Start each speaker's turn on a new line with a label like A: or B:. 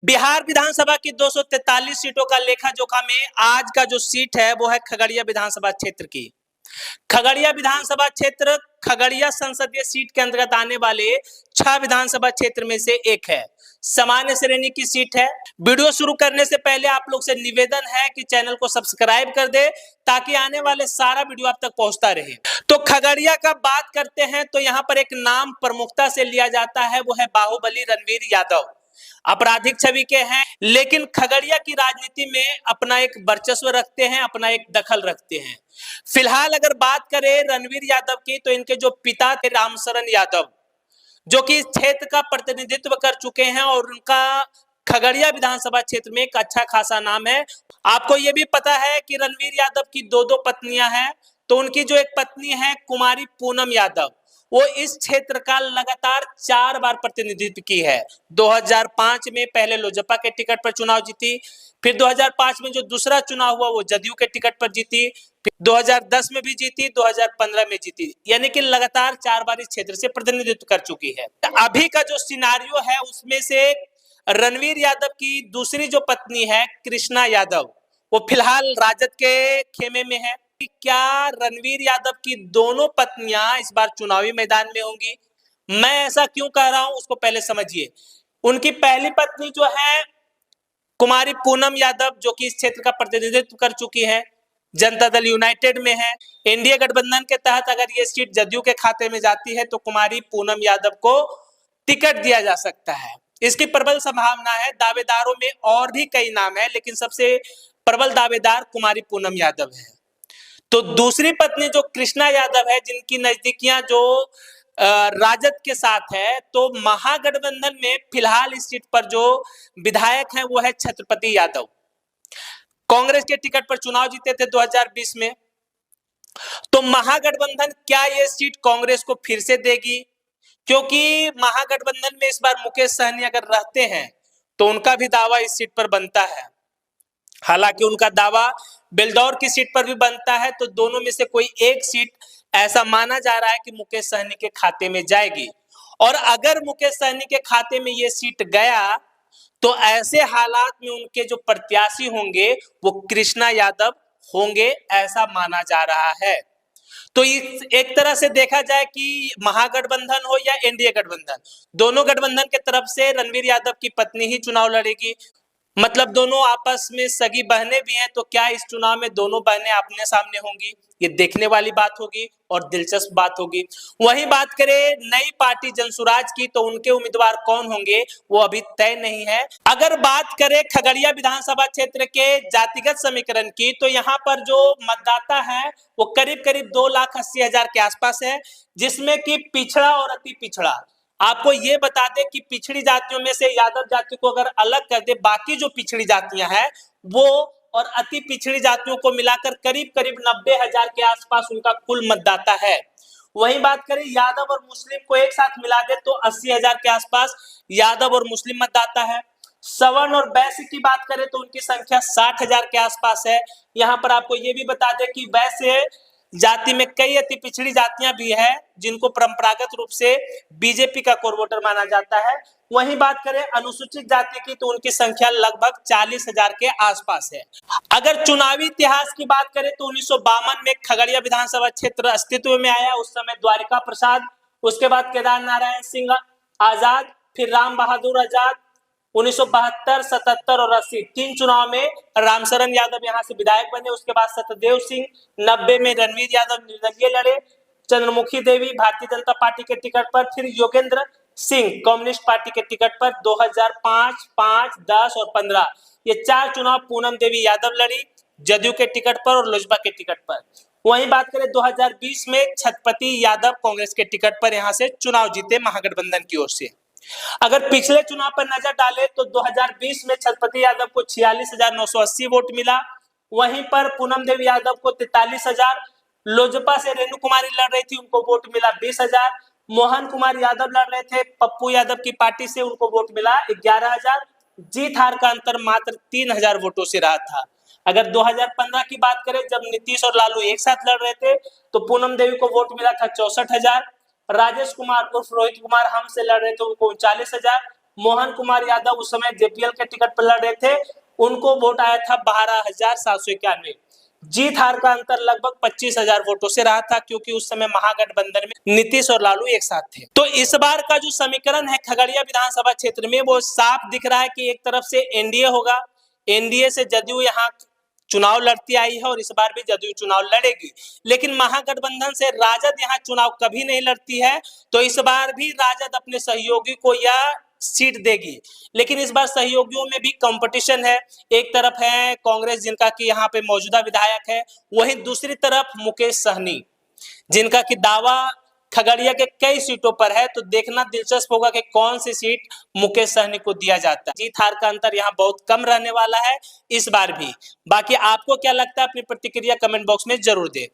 A: बिहार विधानसभा की 243 सीटों का लेखा जोखा में आज का जो सीट है वो है खगड़िया विधानसभा क्षेत्र की। खगड़िया विधानसभा क्षेत्र खगड़िया संसदीय सीट के अंतर्गत आने वाले 6 विधानसभा क्षेत्र में से एक है। सामान्य श्रेणी की सीट है। वीडियो शुरू करने से पहले आप लोग से निवेदन है कि चैनल को सब्सक्राइब कर दे ताकि आने वाले सारा वीडियो आप तक पहुंचता रहे। तो खगड़िया का बात करते हैं तो यहाँ पर एक नाम प्रमुखता से लिया जाता है, वो है बाहुबली रणवीर यादव। आपराधिक छवि के हैं लेकिन खगड़िया की राजनीति में अपना एक वर्चस्व रखते हैं, अपना एक दखल रखते हैं। फिलहाल अगर बात करें रणवीर यादव की तो इनके जो पिता थे रामशरण यादव, जो कि इस क्षेत्र का प्रतिनिधित्व कर चुके हैं और उनका खगड़िया विधानसभा क्षेत्र में एक अच्छा खासा नाम है। आपको यह भी पता है कि रणवीर यादव की दो पत्नियां हैं। तो उनकी जो एक पत्नी है कुमारी पूनम यादव, वो इस क्षेत्र का लगातार 4 बार प्रतिनिधित्व की है। 2005 में पहले लोजपा के टिकट पर चुनाव जीती, फिर 2005 में जो दूसरा चुनाव हुआ वो जदयू के टिकट पर जीती, फिर 2010 में भी जीती, 2015 में जीती, यानी कि लगातार 4 बार इस क्षेत्र से प्रतिनिधित्व कर चुकी है। अभी का जो सिनारियो है उसमें से रणवीर यादव की दूसरी जो पत्नी है कृष्णा यादव, वो फिलहाल राजद के खेमे में है। क्या रणवीर यादव की दोनों पत्नियां इस बार चुनावी मैदान में होंगी? मैं ऐसा क्यों कह रहा हूं उसको पहले समझिए। उनकी पहली पत्नी जो है कुमारी पूनम यादव, जो कि इस क्षेत्र का प्रतिनिधित्व कर चुकी है, जनता दल यूनाइटेड में है। एनडीए गठबंधन के तहत अगर ये सीट जदयू के खाते में जाती है तो कुमारी पूनम यादव को टिकट दिया जा सकता है। इसकी प्रबल संभावना है। दावेदारों में और भी कई नाम है लेकिन सबसे प्रबल दावेदार कुमारी पूनम यादव है। तो दूसरी पत्नी जो कृष्णा यादव है, जिनकी नजदीकियां जो राजद के साथ है, तो महागठबंधन में फिलहाल इस सीट पर जो विधायक हैं वो है छत्रपति यादव। कांग्रेस के टिकट पर चुनाव जीते थे 2020 में। तो महागठबंधन क्या ये सीट कांग्रेस को फिर से देगी? क्योंकि महागठबंधन में इस बार मुकेश सहनी अगर रहते हैं तो उनका भी दावा इस सीट पर बनता है। हालांकि उनका दावा बेलदौर की सीट पर भी बनता है, तो दोनों में से कोई एक सीट ऐसा माना जा रहा है कि मुकेश सहनी के खाते में जाएगी। और अगर मुकेश सहनी के खाते में ये सीट गया तो ऐसे हालात में उनके जो प्रत्याशी होंगे वो कृष्णा यादव होंगे, ऐसा माना जा रहा है। तो एक तरह से देखा जाए कि महागठबंधन हो या एनडीए गठबंधन, दोनों गठबंधन के तरफ से रणवीर यादव की पत्नी ही चुनाव लड़ेगी। मतलब दोनों आपस में सगी बहनें भी हैं, तो क्या इस चुनाव में दोनों बहनें आमने सामने होंगी? ये देखने वाली बात होगी और दिलचस्प बात होगी। वहीं बात करें नई पार्टी जनसुराज की तो उनके उम्मीदवार कौन होंगे वो अभी तय नहीं है। अगर बात करें खगड़िया विधानसभा क्षेत्र के जातिगत समीकरण की तो यहाँ पर जो मतदाता है वो करीब करीब 2,80,000 के आसपास है, जिसमें कि पिछड़ा और अति पिछड़ा। आपको ये बता दें कि पिछड़ी जातियों में से यादव जाति को अगर अलग कर दे, बाकी जो पिछड़ी जातियां हैं वो और अति पिछड़ी जातियों को मिलाकर करीब करीब 90,000 के आसपास उनका कुल मतदाता है। वहीं बात करें यादव और मुस्लिम को एक साथ मिला दे तो 80,000 के आसपास यादव और मुस्लिम मतदाता है। सवर्ण और वैश्य की बात करें तो उनकी संख्या 60,000 के आसपास है। यहाँ पर आपको ये भी बता दें कि वैश्य जाति में कई अति पिछड़ी जातियां भी है जिनको परंपरागत रूप से बीजेपी का कोर वोटर माना जाता है। वहीं बात करें अनुसूचित जाति की तो उनकी संख्या लगभग 40,000 के आसपास है। अगर चुनावी इतिहास की बात करें तो 1952 में खगड़िया विधानसभा क्षेत्र अस्तित्व में आया। उस समय द्वारिका प्रसाद, उसके बाद केदार नारायण सिंह आजाद, फिर राम बहादुर आजाद। 1972, 77 और 80 तीन चुनाव में रामशरण यादव यहाँ से विधायक बने। उसके बाद सत्यदेव सिंह 90 में रणवीर यादव निर्दलीय लड़े, चंद्रमुखी देवी भारतीय जनता पार्टी के टिकट पर, फिर योगेंद्र सिंह कम्युनिस्ट पार्टी के टिकट पर 2005, 5, 10 और 15 ये 4 चुनाव पूनम देवी यादव लड़ी जदयू के टिकट पर और लोजपा के टिकट पर। वहीं बात करें 2020 में छत्रपति यादव कांग्रेस के टिकट पर यहाँ से चुनाव जीते महागठबंधन की ओर से। अगर पिछले चुनाव पर नजर डाले तो 2020 में छत्रपति यादव को 46,980 वोट मिला। वहीं पर पूनम देवी यादव को 43,000, लोजपा से रेणु कुमारी लड़ रही थी, उनको वोट मिला 20,000। मोहन कुमार यादव लड़ रहे थे पप्पू यादव की पार्टी से, उनको वोट मिला 11,000। जीत हार का अंतर मात्र 3,000 वोटों से रहा था। अगर 2015 की बात करें जब नीतीश और लालू एक साथ लड़ रहे थे तो पूनम देवी को वोट मिला था 64,000। राजेश कुमार उर्फ रोहित कुमार हम से लड़ रहे थे, उनको 39,000। मोहन कुमार यादव उस समय जेपीएल के टिकट पर लड़ रहे थे, उनको वोट आया था 12,791। जीत हार का अंतर लगभग 25,000 वोटों से रहा था, क्योंकि उस समय महागठबंधन में नीतीश और लालू एक साथ थे। तो इस बार का जो समीकरण है खगड़िया विधानसभा क्षेत्र में, वो साफ दिख रहा है कि एक तरफ से एनडीए होगा, एनडीए से जदयू यहाँ चुनाव लड़ती आई है और इस बार भी जदयू चुनाव लड़ेगी। लेकिन महागठबंधन से राजद यहाँ चुनाव कभी नहीं लड़ती है, तो इस बार भी राजद अपने सहयोगी को यह सीट देगी। लेकिन इस बार सहयोगियों में भी कंपटीशन है, एक तरफ है कांग्रेस जिनका कि यहाँ पे मौजूदा विधायक है, वहीं दूसरी तरफ मुकेश सहनी जिनका कि दावा खगड़िया के कई सीटों पर है। तो देखना दिलचस्प होगा कि कौन सी सीट मुकेश सहनी को दिया जाता है। जीत हार का अंतर यहाँ बहुत कम रहने वाला है इस बार भी। बाकी आपको क्या लगता है, अपनी प्रतिक्रिया कमेंट बॉक्स में जरूर दें।